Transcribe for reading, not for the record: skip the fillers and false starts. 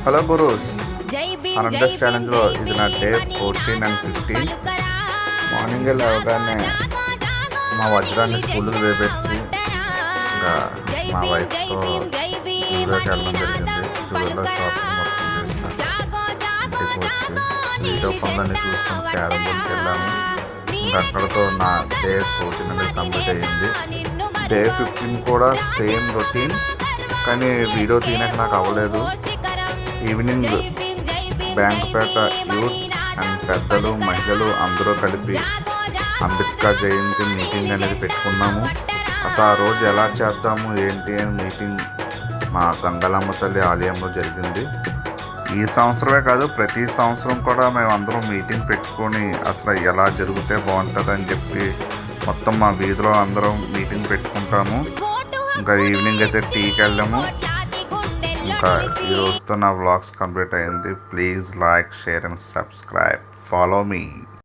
Hello gurus, hundred ఛాలెంజ్లో ఇది నా day 14 and 15. మార్నింగే లేవగానే మా వజ్రాన్ని స్కూల్కి వేపెట్టి ఇంకా మా వైఫ్తో జూలోకి వెళ్ళడం జరిగింది. జూలో షాపింగ్ మొత్తం చేసిన ఇంటికి వచ్చి వీడియో పనులన్నీ చూసుకొని క్యారమ్ బోర్డ్కి వెళ్ళాము. ఇంకా అక్కడతో నా డే 14 అనేది కంప్లీట్ అయ్యింది. డే 15 కూడా సేమ్ రొటీన్, కానీ వీడియో తీయడానికి నాకు అవ్వలేదు. ఈవినింగ్ బ్యాంకుపేట యూత్ అండ్ పెద్దలు మహిళలు అందరూ కలిపి అంబేద్కర్ జయంతి మీటింగ్ అనేది పెట్టుకున్నాము. అసలు ఆ రోజు ఎలా చేద్దాము ఏంటి అని మీటింగ్ మా గంగలమ్మ తల్లి ఆలయంలో జరిగింది. ఈ సంవత్సరమే కాదు, ప్రతి సంవత్సరం కూడా మేము అందరం మీటింగ్ పెట్టుకొని అసలు ఎలా జరిగితే బాగుంటుంది అని చెప్పి మొత్తం మా వీధిలో అందరం మీటింగ్ పెట్టుకుంటాము. ఇంకా ఈవినింగ్ అయితే టీకి వెళ్ళాము. ఇంకా ఈ రోజుతో నా వ్లాగ్స్ కంప్లీట్ అయింది. Please like, share and subscribe. Follow me.